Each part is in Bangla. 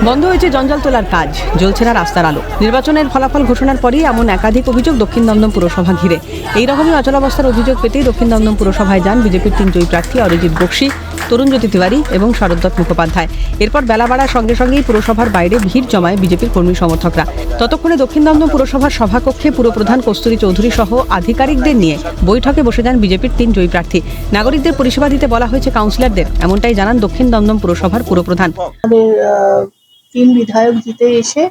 বন্ধ হয়েছে জঞ্জাল তোলার কাজ, জ্বলছে না রাস্তার আলো। নির্বাচনের ফলাফল ঘোষণার পরেই এমন একাধিক অভিযোগ দক্ষিণ দমদম পুরসভা ঘিরে। এইরকমই অচলাবস্থার অভিযোগ পেতেই দক্ষিণ দমদম পুরসভায় যান বিজেপির 3 জয়ী প্রার্থী অরিজিৎ বক্সি, তরুণজ্যোতি তিওয়ারি এবং শরদ্দত্ত মুখোপাধ্যায়। এরপর বেলা বাড়ার সঙ্গে সঙ্গেই পুরসভার বাইরে ভিড় জমায় বিজেপির কর্মী সমর্থকরা। ততক্ষণে দক্ষিণ দমদম পুরসভার সভাকক্ষে পুরপ্রধান কস্তুরী চৌধুরী সহ আধিকারিকদের নিয়ে বৈঠকে বসে যান বিজেপির 3 জয়ী প্রার্থী। নাগরিকদের পরিষেবা দিতে বলা হয়েছে কাউন্সিলরদের, এমনটাই জানান দক্ষিণ দমদম পুরসভার পুরপ্রধান। 3 বিধায়ক জিতে এসে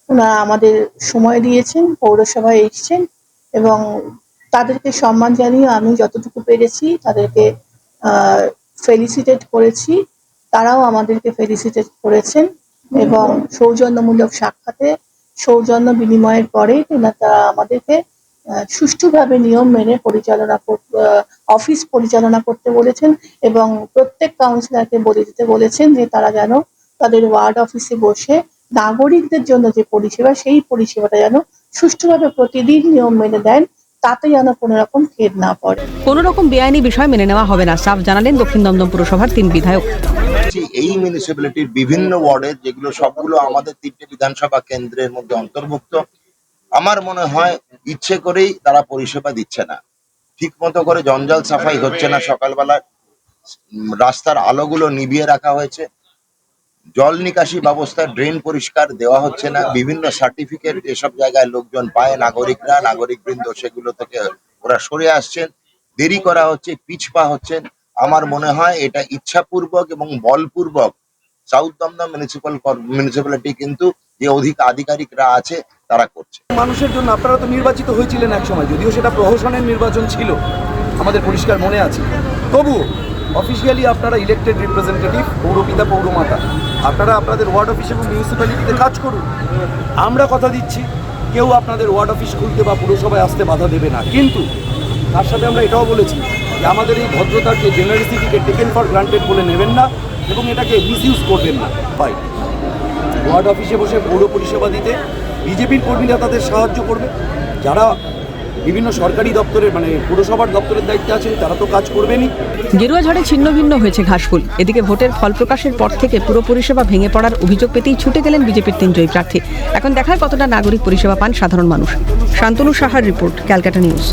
ওনারা আমাদের সময় দিয়েছেন, পৌরসভায় এসেছেন এবং তাদেরকে সম্মান জানিয়ে আমি যতটুকু পেরেছি তাদেরকে ফেলিসিটেট করেছি, তারাও আমাদেরকে ফেলিসিটেট করেছেন এবং সৌজন্যমূলক সাক্ষাতে সৌজন্য বিনিময়ের পরে তারা আমাদেরকে সুষ্ঠুভাবে নিয়ম মেনে অফিস পরিচালনা করতে বলেছেন এবং প্রত্যেক কাউন্সিলরকে বলে দিতে বলেছেন যে তারা যেন তাদের ওয়ার্ড অফিসে বসে নাগরিকদের জন্য যে পরিষেবা, সেই পরিষেবাটা যেন সুষ্ঠুভাবে প্রতিদিন নিয়ম মেনে দেন, তাতে যেন কোনো রকম খেদ না পড়ে। কোনো রকম বেআইনি বিষয় মেনে নেওয়া হবে না, সাফ জানালেন দক্ষিণ দমদম পুরসভার 3 বিধায়ক। এই মিউনিসিপ্যালিটির বিভিন্ন ওয়ার্ডে, যেগুলো সবগুলো আমাদের 3টে বিধানসভা কেন্দ্রের মধ্যে অন্তর্ভুক্ত, আমার মনে হয় ইচ্ছে করেই তারা পরিষেবা দিচ্ছে না। ঠিক মতো করে জঞ্জাল সাফাই হচ্ছে না, সকালবেলা রাস্তার আলোগুলো নিভিয়ে রাখা হয়েছে, জল নিকাশি ব্যবস্থা, ড্রেন পরিষ্কার দেওয়া হচ্ছে না, বিভিন্ন সার্টিফিকেট এসব জায়গায় লোকজন পায়, নাগরিকবৃন্দ সেগুলো থেকে ওরা সরে আসছেন, দেরি করা হচ্ছে, পিছপা হচ্ছেন। আমার মনে হয় এটা ইচ্ছাপূর্বক এবং বলপূর্বক সাউথ দমদম মিউনিসিপ্যালিটি কিন্তু যে আধিকারিকরা আছে তারা করছে। মানুষের জন্য আপনারা তো নির্বাচিত হয়েছিলেন এক সময়, যদিও সেটা প্রহসনের নির্বাচন ছিল, আমাদের পরিষ্কার মনে আছে, তবু অফিসিয়ালি আপনারা ইলেক্টেড রিপ্রেজেন্টেটিভ, পৌরপিতা পৌরমাতা, আপনারা আপনাদের ওয়ার্ড অফিস এবং মিউনিসিপ্যালিটিতে কাজ করুন। আমরা কথা দিচ্ছি কেউ আপনাদের ওয়ার্ড অফিস খুলতে বা পুরসভায় আসতে বাধা দেবে না, কিন্তু তার সাথে আমরা এটাও বলেছি যে আমাদের এই ভদ্রতাকে, জেনারেসিটিকে টেকেন ফর গ্রান্টেড বলে নেবেন না এবং এটাকে মিসইউজ করবেন না। ভাই, ওয়ার্ড অফিসে বসে পৌর পরিষেবা দিতে বিজেপির কর্মীরা তাদের সাহায্য করবে, যারা বিভিন্ন সরকারি দপ্তরের পুরসভার দপ্তরের দায়িত্বে আছেন তারা তো কাজ করবেনই। গেরুয়া ঝড়ে ছিন্ন ভিন্ন হয়েছে ঘাসফুল। এদিকে ভোটের ফল প্রকাশের পর থেকে পুরো পরিষেবা ভেঙে পড়ার অভিযোগ পেতেই ছুটে গেলেন বিজেপির 3 জয়ী প্রার্থী। এখন দেখার কতটা নাগরিক পরিষেবা পান সাধারণ মানুষ। শান্তনু সাহার রিপোর্ট, ক্যালকাটা নিউজ।